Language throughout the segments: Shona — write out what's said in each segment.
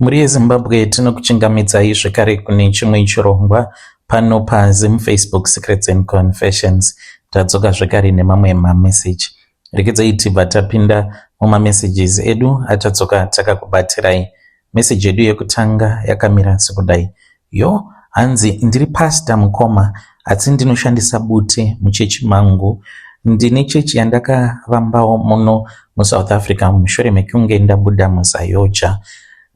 Muri yeZimbabwe tinokuchingamidzai zvekare kune chimwe chirongwa pano paZim Facebook Secrets and Confessions. Tadzoka zvekare nemamwe mameseji. Rekedzai tibva tapinda mumamessages edu atadzoka takakubatirai. Meseji yedu yekutanga yakamira sekudai. Hanzi ndiri Pastor Mukoma asi ndinoshandisa bute muchechi mangu. Ndine chechi yandakavambawo muno muSouth Africa mushure mekunge ndabuda muZayoja.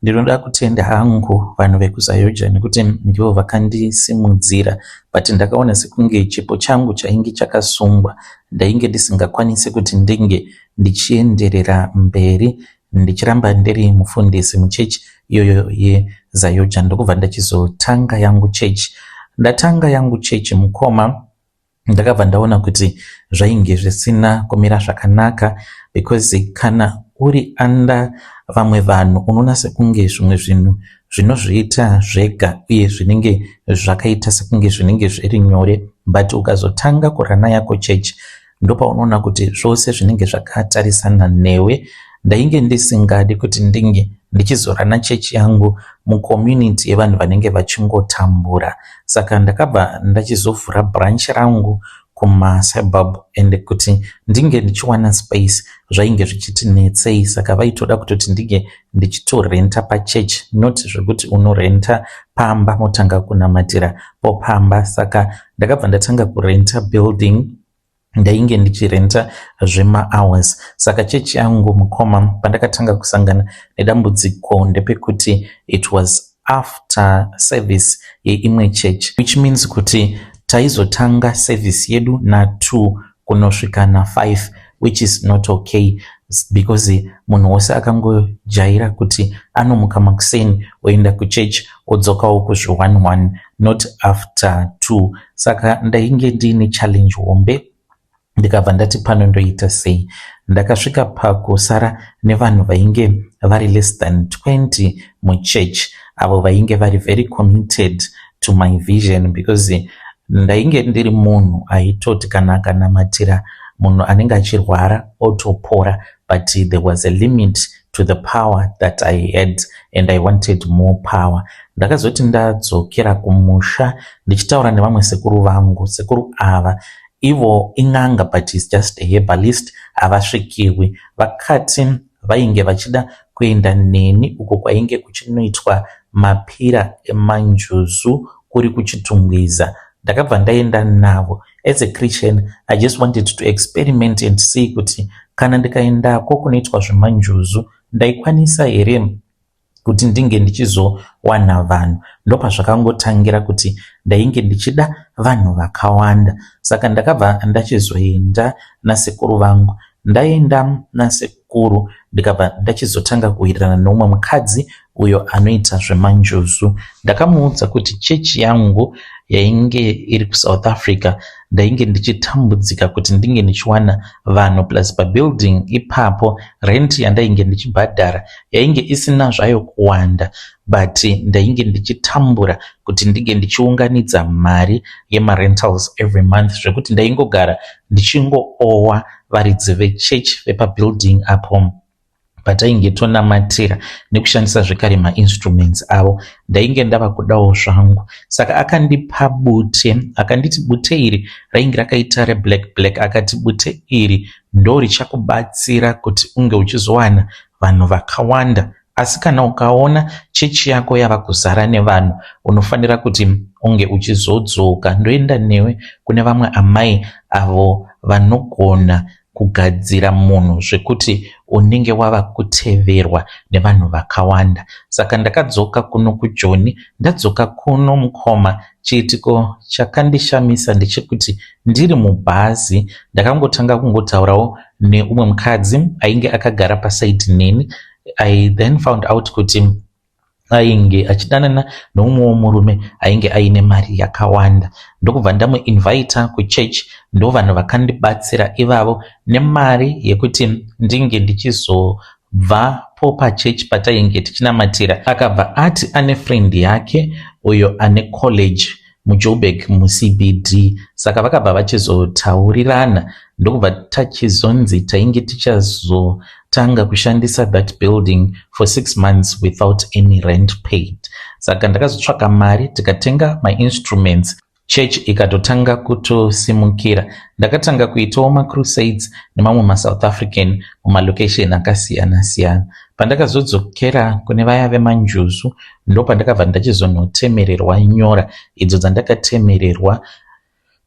Ndinoda kutenda hangu vanhu vekuZayoja nekuti ndivo vakandisimudzira, but ndakaona sekunge chipo changu chainge chakasungwa, ndainge ndisingakwanisi kuti ndinge ndichienderera mberi ndichiramba ndiri mufundisi muchechi iyoyo yeZayoja. Ndokubva ndachizotanga yangu chechi. Ndatanga yangu chechi Mukoma, ndakabva ndaona kuti zvainge zvisina kumira zvakanaka, because kana uri anda vamwe vanhu unoona sekunge zvimwe zvinhu zvinozviita zvega uye zvinenge zvakaita sekunge zvinenge zviri nyore, but ukazotanga kurana yako chechi ndopaunoona kuti zvose zvinenge zvakatarisana newe. Ndainge ndisingadi kuti ndinge ndichizorana chechi yangu mucommunity yevanhu vanenge vachingotambura, saka ndakabva ndachizovhura branch rangu kumaSuburb ende kuti ndinge ndichiwana space zvainge zvichitinetsei, saka vaitoda kutoti ndinge ndichitorenta pachechi, not zvekuti unorenta pamba motanga kunamatira popamba. Saka ndakabva ndatanga kurenta building, ndainge ndichirenta zvema-hours. Saka chechi yangu Mukoma pandakatanga kusangana nedambudziko ndepekuti it was after service yeimwe chechi, which means kuti taizotanga service yedu na2 kunosvika na5, which is not okay, because munhu wose akangojaira kuti anomuka makuseni oenda kuchechi odzokawo kuzvi11 not after 2. Saka ndainge ndine challenge hombe. Ndikabva ndati pano ndoita sei. Ndakasvika pakusara nevanhu vainge vari less than 20 muchechi, avo vainge vari very committed to my vision, because ndainge ndiri munhu aitoti kana akanamatira munhu anenge achirwara otopora, but there was a limit to the power that I had and I wanted more power. Ndakazoti ndadzokera kumusha ndichitaura nevamwe sekuru vangu. Sekuru ava ivo in'anga, but is just a herbalist, havasvikiwi. Vakati vainge vachida kuenda neni uko kwainge kuchinoitwa mapira emanjuzu kuri kuchitungwiza. Ndakabva ndaenda navo. As a Christian, I just wanted to experiment and see kuti kana ndikaendako kunoitwa zvemanjuzu ndaikwanisa here kuti ndinge ndichizowana vanhu. Ndopa zvakangotangira kuti ndainge ndichida vanhu vakawanda. Saka ndakabva ndachizoenda nasekuru vangu. Ndaenda nasekuru ndikabva ndachizotanga kuwirirana nomwe mukadzi uyo anoita zvemanjuzu. Ndakamuudza kuti chechi yangu yainge iri kuSouth Africa ndainge ndichitambudzika kuti ndinge ndichiwana vanhu, plus pabuilding ipapo rent yandainge ndichibhadhara yainge isina zvayo kuwanda, but ndainge ndichitambura kuti ndinge ndichiunganidza mari yemarentals every month, zvekuti ndaingogara ndichingoowa varidzi vechechi vepabuilding apo patainge tonamatira nekushandisa zvekare mainstruments avo. Ndainge ndava kudawo zvangu. Saka akandipa bute, akanditi bute iri rainge rakaita reblack, akati bute iri ndo richakubatsira kuti unge uchizowana vanhu vakawanda. Asi kana ukaona chechi yako yava kuzara nevanhu, unofanira kuti unge uchizodzoka ndoenda newe kune vamwe amai avo vanogona kugadzira munhu zvekuti unenge wava kuteverwa nevanhu vakawanda. Saka ndakadzoka kuno kuJoni, ndadzoka kuno Mukoma. Chiitiko chakandishamisa ndechekuti ndiri mubhazi ndakangotanga kungotaurawo neumwe mukadzi ainge akagara pasaidi neni. I then found out kuti ainge achidanana noumwewo murume ainge aine mari yakawanda. Ndokubva ndamuinvita kuchechi, ndo vanhu vakandibatsira ivavo nemari yekuti ndinge ndichizobvapo pachechi patainge tichinamatira. Akabva ati ane friend yake uyo ane college muJoburg muCBD, saka vakabva vachizotaurirana. Ndokubva tachizonzi tainge ndakatanga kushandisa that building for 6 months without any rent paid. Saka ndakazotsvaka mari tikatenga my instruments, church ikatotanga kutosimukira. Ndakatanga kuitawo macrusades nemamwe maSouth African mumalocation akasiyana siyana. Pandakazodzokera kune vaya vemanjuzu ndo pandakabva ndachizonotemererwa nyora idzo dzandakatemererwa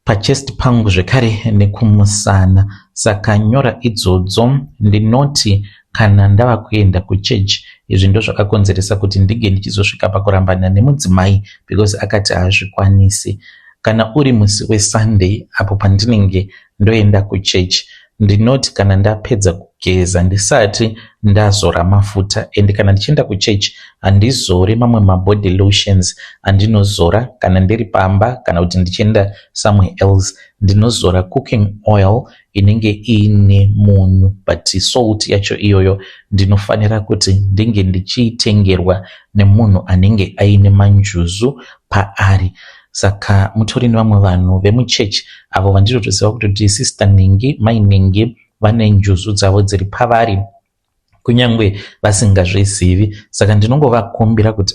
pachest pangu zvekare nekumusana. Saka nyora idzodzo ndinoti kana ndava kuenda kuchechi, izvi ndo zvakakonzeresa kuti ndige ndichizosvika pakurambana nemudzimai because akati hazvikwanisi. Kana uri musi weSunday apo pandinenge ndoenda kuchechi, ndinoti kana ndapedza kugeza ndisati ndazora mafuta, ende kana ndichienda kuchechi handizore mamwe mabody lotions andinozora kana ndiri pamba kana kuti ndichienda somewhere else. Ndinozora cooking oil inenge ine munyu, but salt yacho iyoyo ndinofanira kuti ndinge ndichitengerwa nemunhu anenge aine manjuzu paari. Saka mutori nevamwe vanhu vemuchechi avo vandinotoziva kuti sister Ningi, mai Ningi vane njuzu dzavo dziri pavari kunyangwe vasingazvizivi. Saka ndinongovakumbira kuti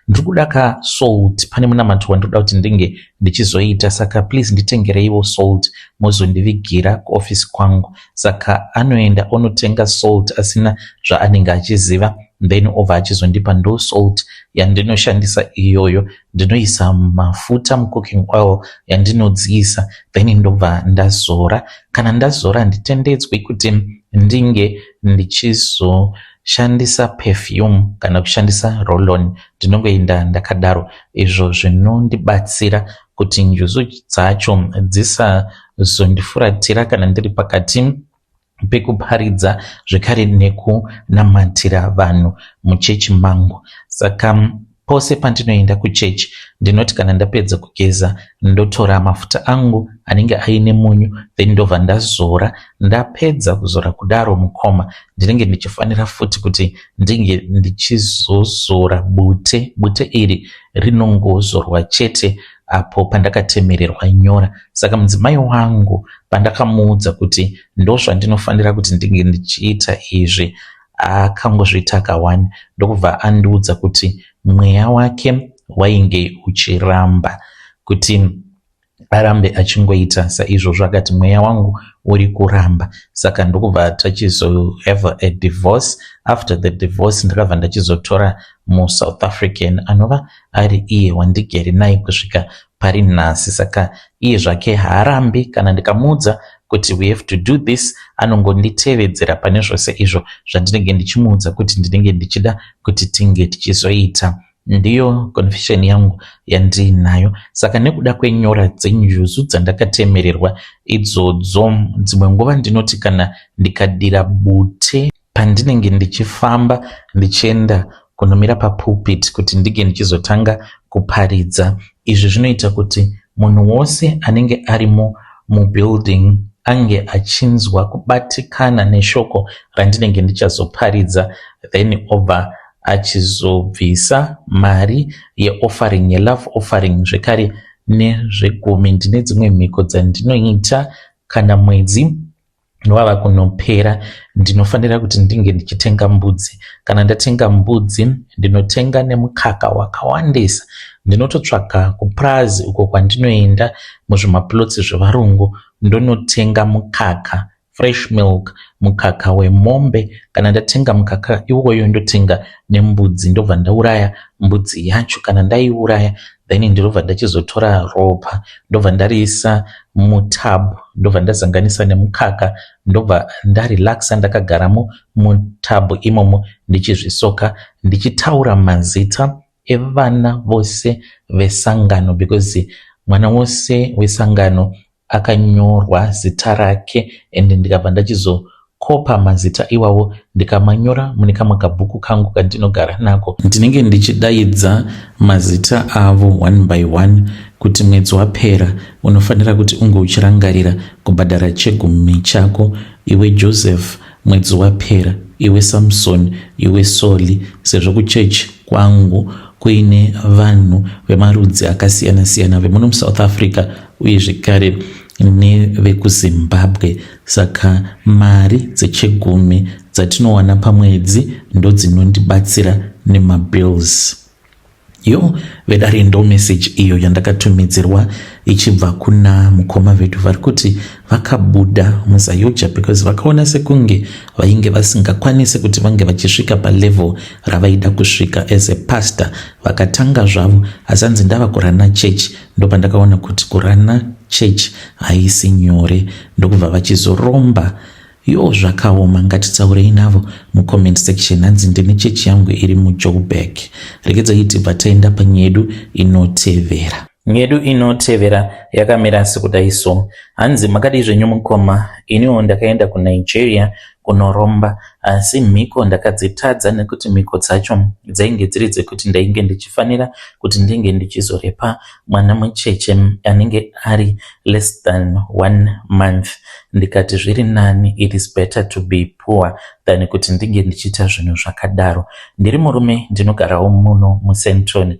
ndiri kuda ka salt, pane munamato wandinoda kuti ndinge ndichizoita, saka please nditengereiwo salt muzondivigira kuofisi kwangu. Saka anoenda onotenga salt asina zvaanenge achiziva, then obva achizondipa ndo salt yandinoshandisa iyoyo. Ndinoisa mafuta mucooking oil yandinodziisa, then ndobva ndazora. Kana ndazora nditendedzwe kuti ndinge ndichizoshandisa perfume kana kushandisa roll-on, ndinongoenda ndakadaro. Izvo zvinondibatsira kuti njuzu dzacho dzisazondifuratira kana ndiri pakati pekuparidza zvekare nekunamatira vanhu muchechi mangu. Saka pose pandinoenda kuchechi ndinoti kana ndapedza kugeza ndotora mafuta angu anenge aine munyu, then ndobva ndazora. Ndapedza kuzora kudaro mukoma ndinenge ndichifanira futi kuti ndinge ndichizozora bute. Bute iri rinongozorwa chete apo pandakatemererwa nyora. Saka mudzimai wangu pandakamuudza kuti ndozvandinofanira kuti ndinge ndichiita izvi, akangozviita ka1 ndokubva andiudza kuti mweya wake wainge uchiramba kuti arambe achingoita saizvozvo. Akati mweya wangu uri kuramba. Saka ndokubva tachizo have a divorce. After the divorce ndakabva ndachizotora muSouth African anova ari iye wandigere naye kusvika pari nhasi. Saka iye zvake haarambi, kana ndikamuudza kuti we have to do this anongonditevedzera pane zvose izvo zvandinenge ndichimuudza kuti ndinenge ndichida kuti tinge tichizoita. Ndiyo confession yangu yandinayo. Saka nekuda kwenyora dzenjuzu dzandakatemererwa idzodzo, dzimwe nguva ndinoti kana ndikadira bute pandinenge ndichifamba ndichienda kunomira papulpit kuti ndige ndichizotanga kuparidza, izvi zvinoita kuti munhu wose anenge arimo mubuilding ange achinzwa kubatikana neshoko randinenge ndichazoparidza, then obva achizobvisa mari yeoffering, yelove offering zvekare nezvegumi. Ndine dzimwe mhiko dzandinoita kana mwedzi wava kunopera ndinofanira kuti ndinge ndichitenga mbudzi. Kana ndatenga mbudzi ndinotenga nemukaka wakawandisa. Ndinototsvaka kuPrazi uko kwandinoenda muzvimaplotsi zvevarungu ndonotenga mukaka fresh milk, mukaka wemombe. Kana ndatenga mukaka iwoyo ndotenga nembudzi, ndobva ndauraya mbudzi yacho. Kana ndaiuraya then ndinobva ndachizotora ropa ndobva ndariisa mutabu, ndobva ndazanganisa nemukaka, ndobva ndarelaxa ndakagaramo mutabu imomo ndichizvisoka ndichitaura mazita evana vose vesangano, because mwana wose wesangano akanyorwa zita rake, ende ndikabva ndachizokopa mazita iwawo ndikamanyora mune kamwe kabhuku kangu kandinogara nako. Ndinenge ndichidaidza mazita avo one by one kuti mwedzi wapera unofanira kuti unge uchirangarira kubhadhara chegumi chako. Iwe Joseph, mwedzi wapera. Iwe Samson, iwe Soli. Sezvo kuchechi kwangu kuine vanhu vemarudzi akasiyana siyana vemuno muSouth Africa uye zvekare nevekuZimbabwe. Saka mari dzechegumi dzatinowana pamwedzi ndo dzinondibatsira nemabills. Yo vedare ndo message iyo yandakatumidzirwa ichibva kuna mukoma vedu vari kuti vakabuda muZayuja because vakaona sekunge vainge vasingakwanisi kuti vange vachisvika palevel ravaida kusvika as a pastor, vakatanga zvavo. Asi hanzi ndava kurana church ndopandakaona kuti kurana church haisi nyore, ndokubva vachizoromba. Yo zvakaoma, ngatitsaurei navo mucomment section. Hanzi ndine chechi yangu iri muJoburg. Rekedza iti bataenda panyedu inotevera. Nyedu inotevera yakamira sekudai so. Hanzi makadi zvenyu mukoma, iniwo ndakaenda kuNigeria kunoromba, asi mhiko ndakadzitadza nekuti mhiko dzacho dzainge dziri dzekuti ndainge ndichifanira kuti ndinge ndichizorepa mwana mucheche anenge ari less than 1 month. Ndikati zviri nani, it is better to be poor than kuti ndinge ndichita zvinhu zvakadaro. Ndiri murume ndinogarawo muno muSenton.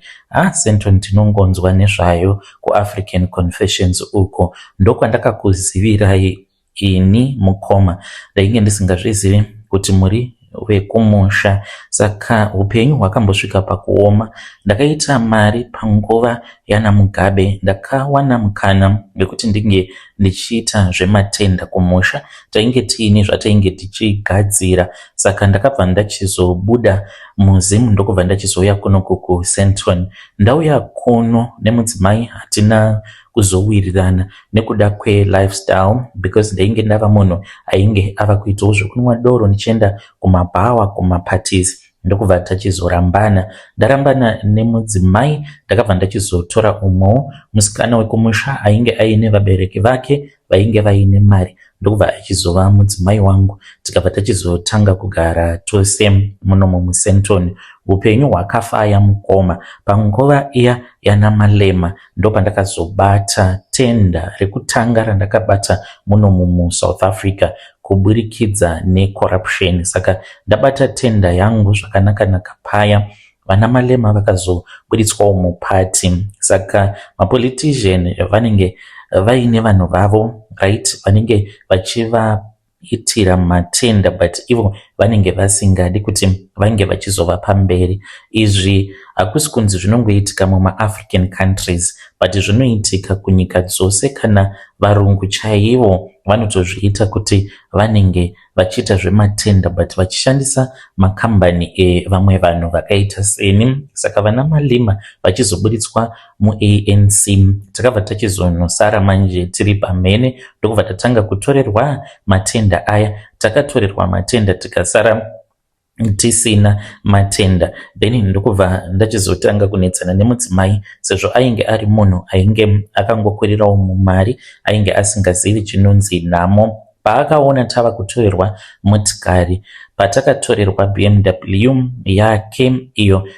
Senton tinongonzwa nezvayo kuAfrican Confessions uko ndokwandakakuzivirai ini mukoma. Ndainge ndisingazvizivi kuti muri vekumusha, saka upenyu hwakambosvika pakuoma. Ndakaita mari panguva yana Mugabe, ndakawana mukana wekuti ndinge ndichiita zvematenda kumusha. Tainge tiini zvatainge tichigadzira, saka ndakabva ndachizobuda muzimu ndokubva ndachizouya kuno kuSenton. Ndauya kuno nemudzimai hatina kuzowirirana nekuda kwe-lifestyle because ndainge ndava munhu ainge ava kuitawo zvekunwa doro ndichienda kumabhawa, kumaparties, ndokubva tachizorambana. Ndarambana nemudzimai, ndakabva ndachizotora umwewo musikana wekumusha ainge aine vabereki vake vainge vaine mari, ndokubva achizova mudzimai wangu. Tikabva tachizotanga kugara tose muno muSenton. Upenyu hwakafaya mukoma. Panguva iya yana Malema ndopandakazobata tenda rekutanga randakabata muno muSouth Africa kuburikidza necorruption. Saka ndabata tenda yangu zvakanaka paya. Vana Malema vakazobuditswawo mupati, saka mapolitician vanenge vaine vanhu vavo, right, vanenge vachivaitira matenda but ivo vanenge vasingadi kuti vange vachizova pamberi. Izvi hakusi kunzi zvinongoitika mumaAfrican countries but zvinoitika kunyika dzose kana varungu chaivo vanotozviita kuti vanenge vachiita zvematenda but vachishandisa makambani evamwe vanhu vakaita seni. Saka vana Malema vachizobuditswa muANC, takabva tachizonosara manje tiri pamhene, ndokubva tatanga kutorerwa matenda aya. Takatorerwa matenda tikasara tisina matenda, then ndokubva ndachizotanga kunetsana nemudzimai sezvo ainge ari munhu ainge akangokurirawo mumari, ainge asingazivi chinonzi nhamo. Paakaona tava kutorerwa motikari, patakatorerwa BMW yake iyo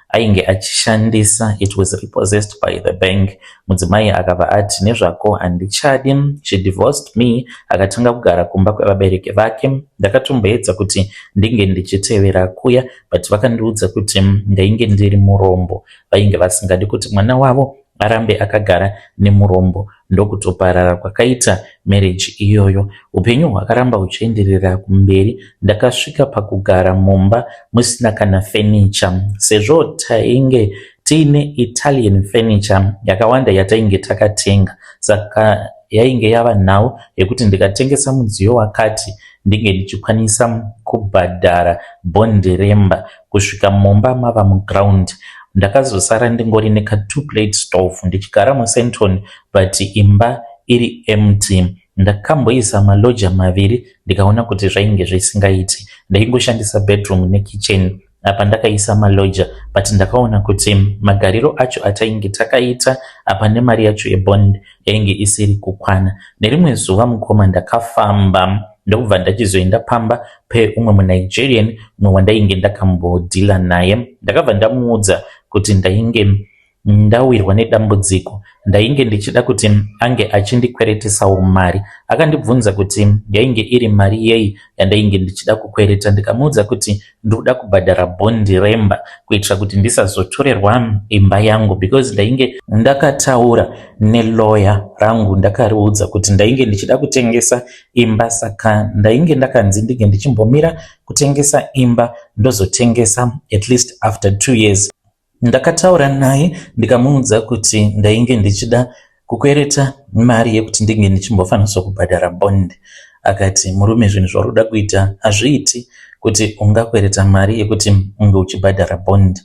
ainge achishandisa, it was repossessed by the bank. Mudzimai akabva ati nezvako handichadi, she divorced me, akatanga kugara kumba kwevabereki vake. Ndakatomboedza kuti ndinge ndichitevera kuya but vakandiudza kuti ndainge ndiri murombo, vainge vasingadi kuti mwana wavo arambe akagara nemurombo. Ndokutoparara kwakaita marriage iyoyo. Upenyu hwakaramba huchienderera kumberi. Ndakasvika pakugara mumba musina kana furniture, sezvo tainge tiine Italian furniture yakawanda yatainge takatenga. Saka yainge yava nhau yekuti ndikatengesa mudziyo wakati ndinge ndichikwanisa kubhadhara bhondi remba kusvika mumba mava muground. Ndakazosara ndingori neka 2-plate stove ndichigara muSenton but imba iri empty. Ndakamboisa maloja maviri ndikaona kuti zvainge zvisingaiti. Ndaingoshandisa bedroom nekitchen apa ndakaisa maloja but ndakaona kuti magariro acho atainge takaita apa nemari yacho yebond yainge isiri kukwana. Nerimwe zuva mukoma ndakafamba ndokubva ndachizoenda pamba peumwe muNigerian umwe wandainge ndakambodhila naye. Ndakabva ndamuudza kuti ndainge ndawirwa nedambudziko ndainge ndichida kuti ange achindikweretesawo mari. Akandibvunza kuti yainge iri mari yei yandainge ndichida kukwereta. Ndikamuudza kuti ndoda kubhadhara bhondi remba kuitira kuti ndisazotorerwa imba yangu, because ndainge ndakataura neloya rangu ndakariudza kuti ndainge ndichida kutengesa imba, saka ndainge ndakanzi ndinge ndichimbomira kutengesa imba ndozotengesa at least after 2 years. Ndakataura naye ndikamuudza kuti ndainge ndichida kukwereta mari yekuti ndinge ndichimbofanirwa kubhadhara bond. Akati, murume, zvinhu zvaruda kuita hazviiti kuti ungakwereta mari yekuti unge uchibhadhara bond.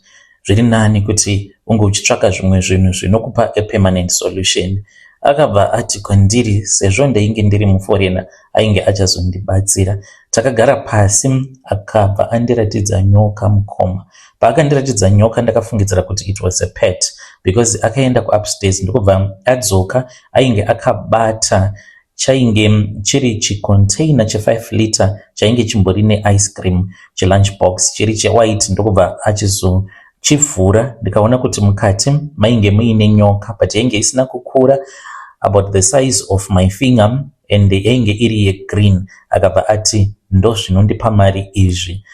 Zviri nani kuti unge uchitsvaka zvimwe zvinhu zvinokupa a permanent solution. Akabva ati kwandiri, sezvo ndainge ndiri muforena ainge achazondibatsira. Takagara pasi, akabva andiratidza nyoka mukoma. Paakandiratidza nyoka ndakafungidzira kuti it was a pet, because akaenda kuupstairs ndokubva adzoka ainge akabata chainge chiri chicontainer che5 liter chainge chimbori neice cream chelunchbox chiri chewhite. Ndokubva achizochivhura ndikaona kuti mukati mainge muine nyoka, but yainge isina kukura, about the size of my finger, and yainge iri yegreen. Akabva ati, ndo zvinondipa mari izvi.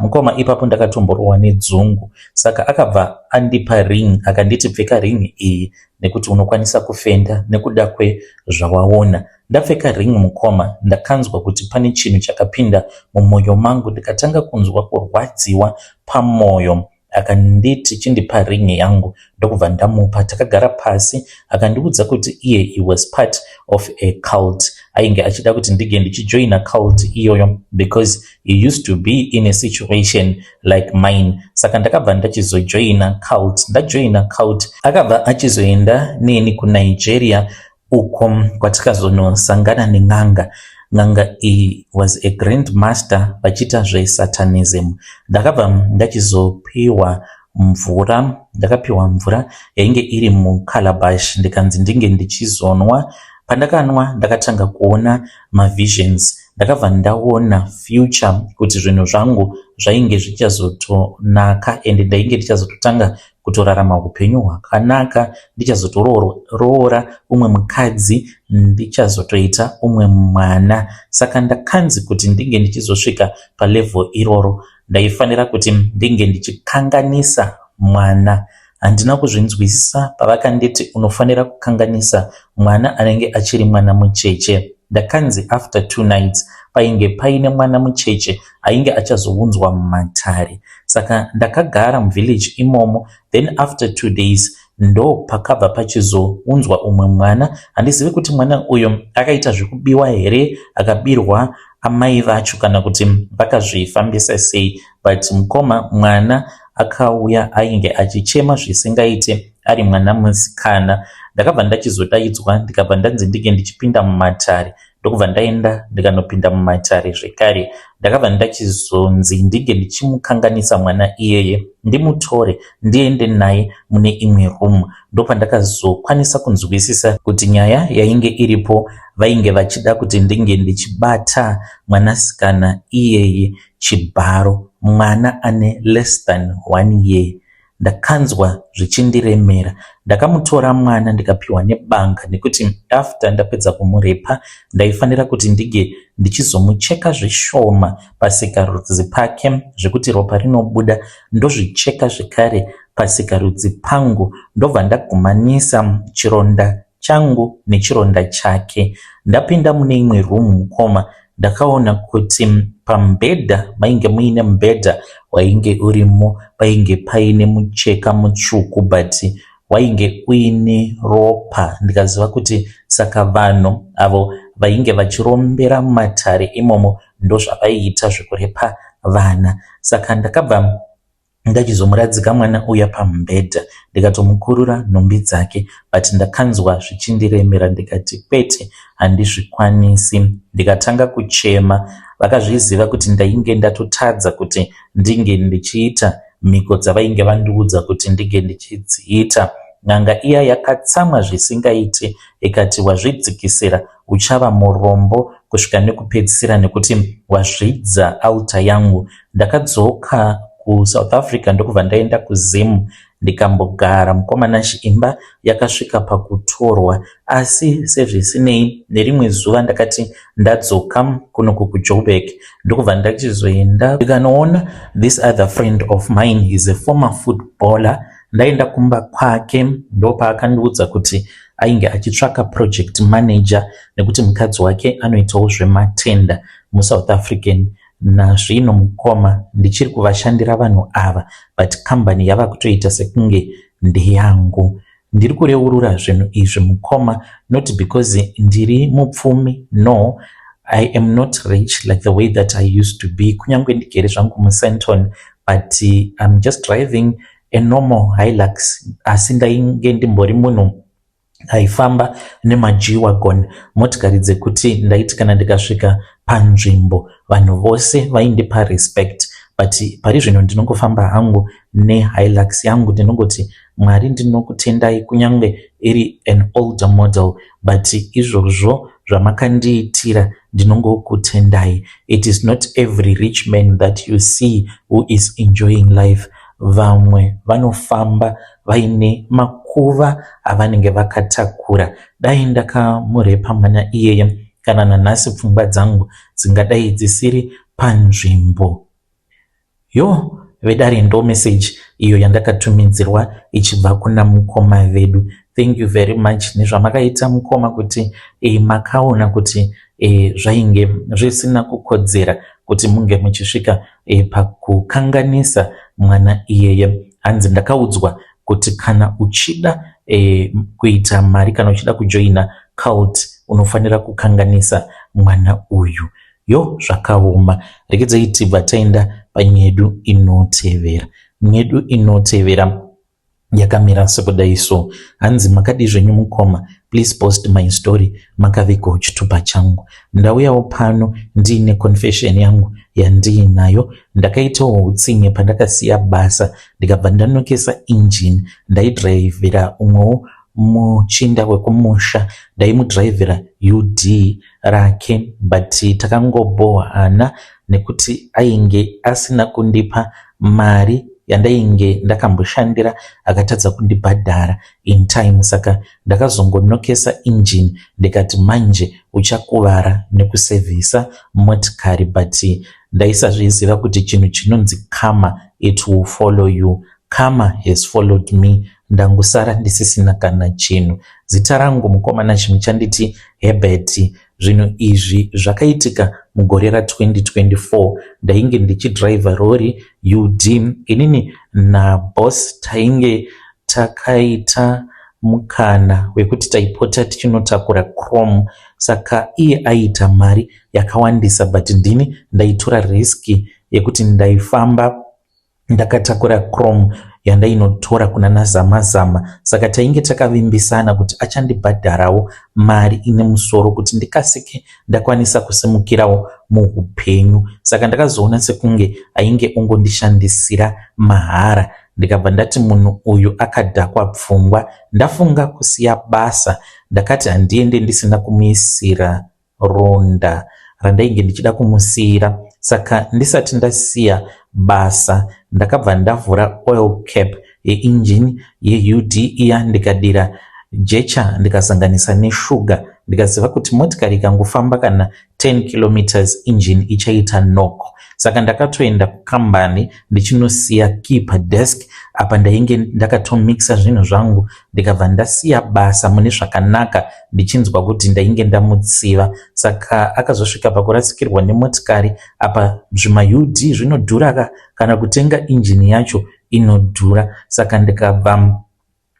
Mukoma ipapo ndakatomborowa nedzungu, saka akabva andipa ring, akanditi pfeka ring iyi nekuti unokwanisa kufenda nekuda kwezvawaona. Ndapfeka ring mukoma, ndakanzwa kuti pane chinhu chakapinda mumwoyo mangu, ndikatanga kunzwa kurwadziwa pamwoyo. Akanditi chindipa ring yangu, ndokubva ndamupa. Takagara pasi, akandiudza kuti iye he was part of a cult. Ainge achida kuti ndige ndichijoina cult iyoyo, because he used to be in a situation like mine. Saka ndakabva ndachizojoina cult. Ndajoina cult, akabva achizoenda neni kuNigeria uko kwatikazonosangana nen'anga. N'anga iyi was a grandmaster vachiita zvesatanism. Ndakabva ndachizopiwa mvura, ndakapiwa mvura yainge iri mukalabash, ndikanzi ndinge ndichizonwa. Pandakanwa ndakatanga kuona mavisions, ndakabva ndaona future, kuti zvinhu zvangu zvainge zvichazotonaka, and ndainge ndichazototanga kutorarama upenyu hwakanaka, ndichazotoroora umwe mukadzi, ndichazotoita umwe mwana. Saka ndakanzi kuti ndinge ndichizosvika palevel iroro ndaifanira kuti ndinge ndichikanganisa mwana. Handina kuzvinzwisisa pavakanditi unofanira kukanganisa mwana anenge achiri mwana mucheche. Ndakanzi after 2 nights painge paine mwana mucheche ainge achazounzwa mumatare. Saka ndakagara muvillage imomo, then after 2 days ndo pakabva pachizounzwa umwe mwana. Handizivi kuti mwana uyo akaita zvekubiwa here, akabirwa amai vacho, kana kuti vakazvifambisa sei, but mukoma mwana akauya ainge achichema zvisingaite, ari mwana musikana. Ndakabva ndachizodaidzwa, ndikabva ndanzi ndige ndichipinda mumatare. Ndokubva ndaenda ndikanopinda mumatare zvekare. Ndakabva ndachizonzi ndige ndichimukanganisa mwana iyeye, ndimutore ndiende naye mune imwe room. Ndopandakazokwanisa kunzwisisa kuti nyaya yainge iripo vainge vachida kuti ndinge ndichibata mwanasikana iyeye chibharo, mwana ane less than 1 year. Ndakanzwa zvichindiremera. Ndakamutora mwana ndikapiwa nebanga, nekuti after ndapedza kumurepa ndaifanira kuti ndige ndichizomucheka zvishoma pasikarudzi pake, zvekuti ropa rinobuda, ndozvicheka zvekare pasikarudzi pangu, ndobva ndagumanisa chironda changu nechironda chake. Ndapinda mune imwe room mukoma, ndakaona kuti pambedha mainge muine mubhedha wainge urimo, painge paine mucheka mutsvuku, but wainge uine ropa. Ndikaziva kuti saka vanhu avo vainge vachirombera mumatare imomo ndozvavaiita zvekurepa vana. Saka ndakabva ndachizomuradzika mwana uya pamubhedha, ndikatomukurura nhumbi dzake, but ndakanzwa zvichindiremera. Ndikati kwete, handizvikwanisi. Ndikatanga kuchema. Vakazviziva kuti ndainge ndatotadza kuti ndinge ndichiita mhiko dzavainge vandiudza kuti ndinge ndichidziita. N'anga iya yakatsamwa zvisingaite, ikati wazvidzikisira uchava murombo kusvika nekupedzisira, nekuti wazvidza altar yangu. Ndakadzoka kuSouth Africa ndokubva ndaenda kuZim. ndikambogara. Mukomana Chiimba yakasvika pakutorwa, asi sezvisinei nerimwe zuva ndakati ndadzoka kunoku kuJoburg ndokubva ndachizoenda ndikanoona this other friend of mine is a former footballer. Ndaenda kumba kwake ndopaakandiudza kuti ainge achitsvaka project manager nekuti mukadzi wake anoitawo zvematenda muSouth African. Nazvino mukoma ndichiri kuvashandira vanhu ava, but kambani yava kutoita sekunge ndeyangu. Ndiri kureurura zvinhu izvi mukoma, not because ndiri mupfumi, no, I am not rich like the way that I used to be. Kunyange ndigere zvangu muSandton, but I'm just driving a normal Hilux. Asi ndainge ndimbori munhu aifamba nemaG-Wagon, motikari dzekuti ndaiti kana ndikasvika panzvimbo vanhu vose vaindipa respect, but pari zvino ndinongofamba hangu neHilux yangu. Ndinongoti Mwari ndinokutendai kunyange iri an older model, but izvozvo zvamakandiitira ndinongokutendai. It is not every rich man that you see who is enjoying life. Vamwe vanofamba vaine makuva avanenge vakatakura. Dai ndakamurepa mwana iyeye kana nanhasi pfungwa dzangu dzingadai dzisiri panzvimbo. Yo vedare ndo message iyo yandakatumidzirwa ichibva kuna mukoma vedu. Thank you very much nezvamakaita mukoma kuti makaona kuti zvainge zvisina kukodzera kuti munge muchisvika pakukanganisa mwana iyeye. Hanzi ndakaudzwa kuti kana uchida kuita mari, kana uchida kujoina cult, unofanira kukanganisa mwana uyu. Yo zvakaoma. Rekedzai tibva taenda panyedu inotevera. Nyedu inotevera yakamira sekudai so. Hanzi makadi zvenyu mukoma, please post my story makavikawo chitupa changu. Ndauyawo pano ndiine confession yangu yandiinayo. Ndakaitawo utsinye pandakasiya basa ndikabva ndanokesa engine. Ndaidhiraivhira umwewo muchinda wekumusha, ndaimudhiraivhira UD rake, but takangobohana nekuti ainge asina kundipa mari yandainge ndakamboshandira, akatadza kundibhadhara in time. Saka ndakazongonokesa engine ndikati manje uchakuvara nekusevhisa motikari, but ndaisazviziva kuti chinhu chinonzi karma, it will follow you. Karma has followed me. Ndangosara ndisisina kana chinhu. Zita rangu mukomana chimwe chanditi Herbert. Zvinhu izvi zvakaitika mugore ra2024. Ndainge ndichidriva rori UD. Inini naboss tainge takaita mukana wekuti taipota tichinotakura chrome. Saka iye aita mari yakawandisa, but ndini ndaitora riski yekuti ndaifamba ndakatakura chrome yandainotora kuna nazama. Saka tainge takavimbisana kuti achandibhadharawo mari ine musoro kuti ndikasike ndakwanisa kusimukirawo muupenyu. Saka ndakazoona sekunge ainge ongondishandisira mahara. Ndikabva ndati munhu uyu akadhakwa pfungwa. Ndafunga kusiya basa. Ndakati handiende ndisina kumuisira ronda randainge ndichida kumusiyira. Saka ndisati ndasiya basa ndakabva ndavhura oil cap yeengine yeUD iya, ndikadira jecha ndikazanganisa neshuga. Ndikaziva kuti motikari ikangofamba kana 10 km engine ichaita noko. Saka ndakatoenda kukambani ndichinosiya key padesk apa ndainge ndakatomixa zvinhu zvangu. Ndikabva ndasiya basa mune zvakanaka ndichinzwa kuti ndainge ndamutsiva. Saka akazosvika pakurasikirwa nemotikari apa zvimaUD zvinodhura kana kutenga engine yacho inodhura. Saka ndikabva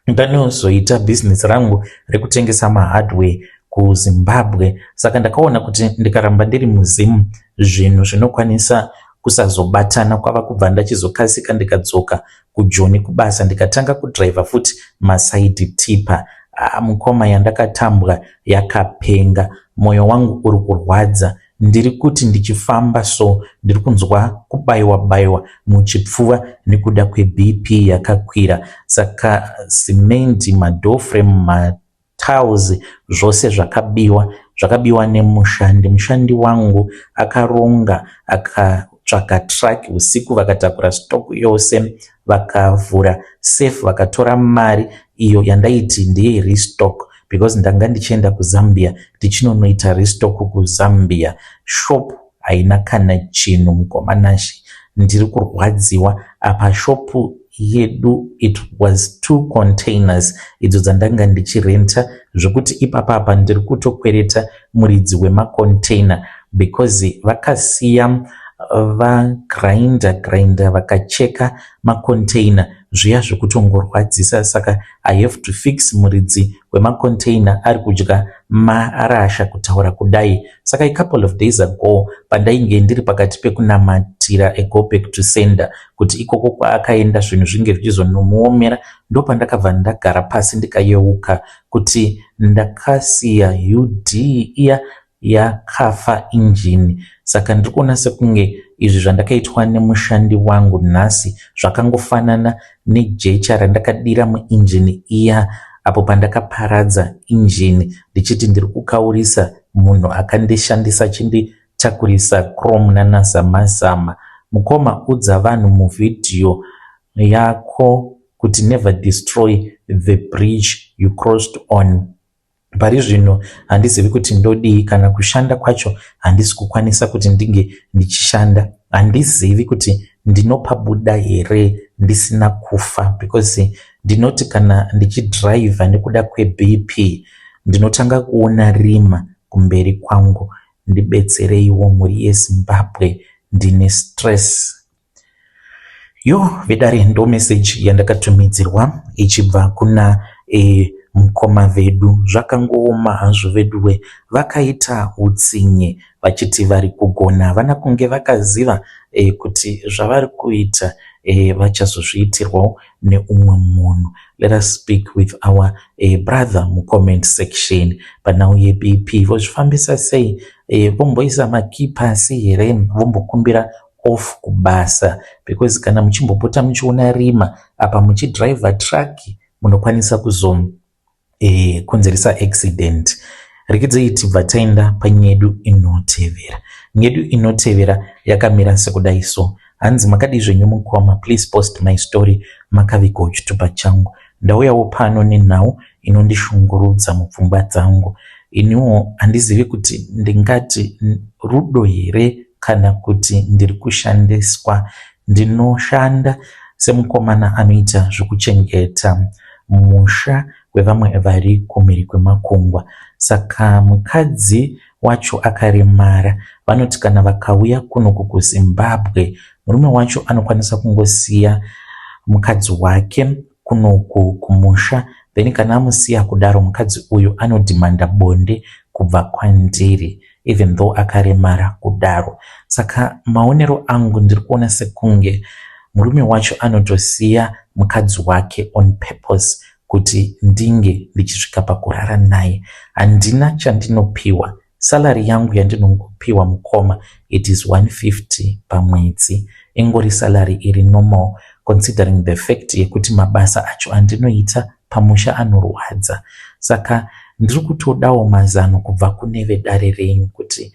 ndanozoita business rangu rekutengesa mahardware kuZimbabwe. Saka ndakaona kuti ndikaramba ndiri muzimu zvinhu zvinokwanisa kusazobatana. Kwava kubva ndachizokasika ndikadzoka kuJoni kubasa ndikatanga kudriva futi maside tipa. Mukoma yandakatambwa yakapenga, moyo wangu uri kurwadza. Ndiri kuti ndichifamba so ndiri kunzwa kubayiwa muchipfuva nekuda kweBP yakakwira. Saka simenti, madoor frame, matiles zvose zvakabiwa nemushandi. Mushandi wangu akaronga vakatsvaka truck usiku, vakatakura stock yose, vakavhura safe, vakatora mari iyo yandaiti ndeye restock, because ndanga ndichienda kuZambia tichinonoita restock kuZambia. Shop haina kana chinhu mukomanashi, ndiri kurwadziwa. Apa shopu yedu it was 2 containers idzo dzandanga ndichirenta, zvokuti ipapa ndiri kutokwereta muridzi wemacontainer because vakasiya grinder vakacheka macontainer zviya zvekutongorwadzisa. Saka I have to fix muridzi wemacontainer ari kudya marasha kutaura kudai. Saka a couple of days ago pandainge ndiri pakati pekunamatira go back to sender kuti ikoko kwaakaenda zvinhu zvinge zvichizonomuomera, ndo pandakabva ndagara pasi ndikayeuka kuti ndakasiya UD iya yakafa injini. Saka ndiri kuona sekunge izvi zvandakaitwa nemushandi wangu nhasi zvakangofanana nejecha randakadira muinjini iya apo pandakaparadza injini ndichiti ndiri kukaurisa munhu akandishandisa chinditakurisa chrome nanazamazama. Mukoma, udza vanhu muvhidhiyo yako kuti never destroy the bridge you crossed on. Pari zvino handizivi kuti ndodii, kana kushanda kwacho handisi kukwanisa kuti ndinge ndichishanda. Handizivi kuti ndinopabuda here ndisina kufa, because ndinoti kana ndichidrive nekuda kweBP ndinotanga kuona rima kumberi kwangu. Ndibetsereiwo muri yeZimbabwe, ndine stress. Vedare ndo message yandakatumidzirwa ichibva kuna mukoma vedu. Zvakangooma hazvo veduwe, vakaita utsinye vachiti vari kugona, vana kunge vakaziva kuti zvavari kuita vachazozviitirwawo neumwe munhu. Let us speak with our brother mucomment section. Panhau yeBP vozvifambisa sei? Vomboisa makey pasi here? Vombokumbira off kubasa? Because kana muchimbopota muchiona rima apa muchidriver truck munokwanisa konzeresa accident. Rekezei tibva taenda panyedu inotevera. Nyedu inotevera yakamira sekudai so. Hanzi makadi zvenyu mukoma, please post my story makavigwa chitupa changu. Ndauyawo pano nenhau inondishungurudza mupfungwa dzangu. Iniwo handizivi kuti ndingati rudo here kana kuti ndiri kushandiswa. Ndinoshanda semukomana anoita zvekuchengeta musha wevamwe vari kumhiri kwemakungwa. Saka mukadzi wacho akaremara. Vanoti kana vakauya kunoku kuZimbabwe, murume wacho anokwanisa kungosiya mukadzi wake kunoku kumusha, then kana amusiya kudaro mukadzi uyu anodhimanda bonde kubva kwandiri, even though akaremara kudaro. Saka maonero angu ndiri kuona sekunge murume wacho anotosiya mukadzi wake on purpose kuti ndinge ndichisvika pakurara naye. Handina chandinopiwa. Salary yangu yandinongopiwa mukoma, it is 150 pamwedzi. Ingori salary iri normal considering the fact yekuti mabasa acho andinoita pamusha anorwadza. Saka ndiri kutodawo mazano kubva kune vedare renyu kuti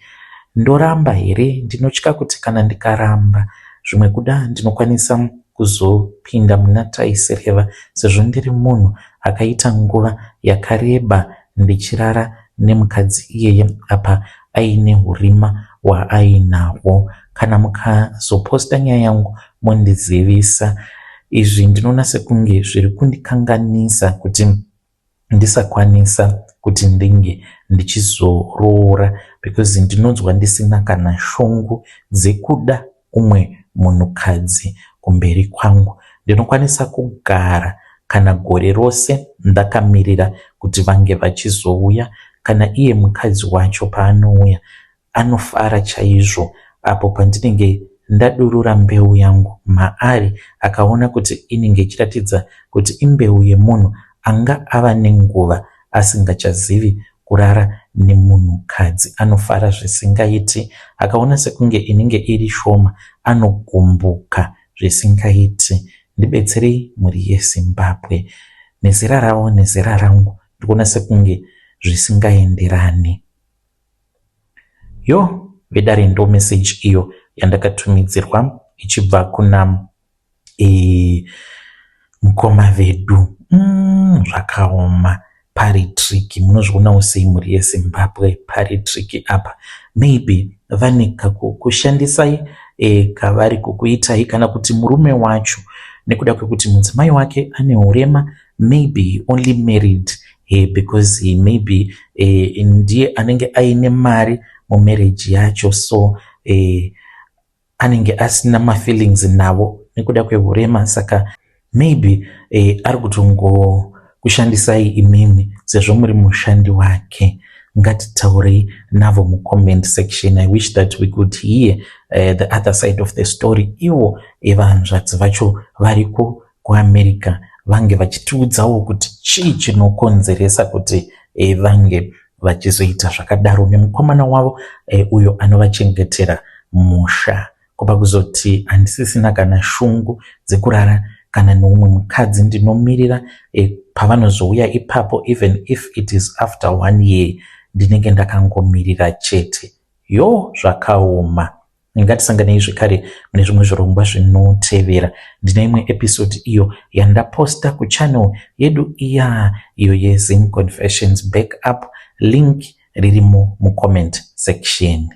ndoramba here. Ndinotya kuti kana ndikaramba zvimwe kuda ndinokwanisa kuzopinda muna taisereva, sezvo ndiri munhu akaita nguva yakareba ndichirara nemukadzi iyeye apa aine hurima hwaainawo. Kana mukazoposta nyaya yangu mondizivisa. Izvi ndinoona sekunge zviri kundikanganisa kuti ndisakwanisa kuti ndinge ndichizoroora, because ndinonzwa ndisina kana shungu dzekuda umwe munhukadzi kumberi kwangu. Ndinokwanisa kugara kana gore rose ndakamirira kuti vange vachizouya. Kana iye mukadzi wacho paanouya anofara chaizvo apo pandinenge ndadurura mbeu yangu maari, akaona kuti inenge ichiratidza kuti imbeu yemunhu anga ava nenguva asingachazivi kurara nemunhukadzi. Anofara zvisingaiti. Akaona sekunge inenge iri shoma anogumbuka zvisingaiti. Ndibetserei muri yeZimbabwe. Nezera ravo nezera rangu ndikuona sekunge zvisingaenderani. Vedare ndo message iyo yandakatumidzirwa ichibva kuna mukoma vedu. Zvakaoma. Patrick, munozvionawo sei mhuri yeZimbabwe? Patrick apa maybe vane kushandisai kavari kukuitai, kana kuti murume wacho nekuda kwekuti mudzimai wake ane urema, maybe only married because maybe ndiye anenge aine mari mumarriage yacho, so anenge asina mafeelings navo nekuda kweurema, saka maybe ari kutongokushandisai imimi sezvo muri mushandi wake. Ngatitaurei navo mucomment section. I wish that we could hear the other side of the story. Ivo evanzvadzi vacho vari kuAmerica vange vachitiudzawo kuti chii chinokonzeresa kuti vange vachizoita zvakadaro nemukomana wavo uyo anovachengetera musha, kuba kuzoti handisisina kana shungu dzekurara kana neumwe mukadzi. Ndinomirira pavanozouya ipapo, even if it is after 1 year, ndinenge ndakangomirira chete. Zvakaoma. Ngatisanganei zvekare mune zvimwe zvirongwa zvinotevera. Ndine imwe episode iyo yandaposta kuchannel yedu iyo yeZim Confessions Backup. Link ririmo mucomment section.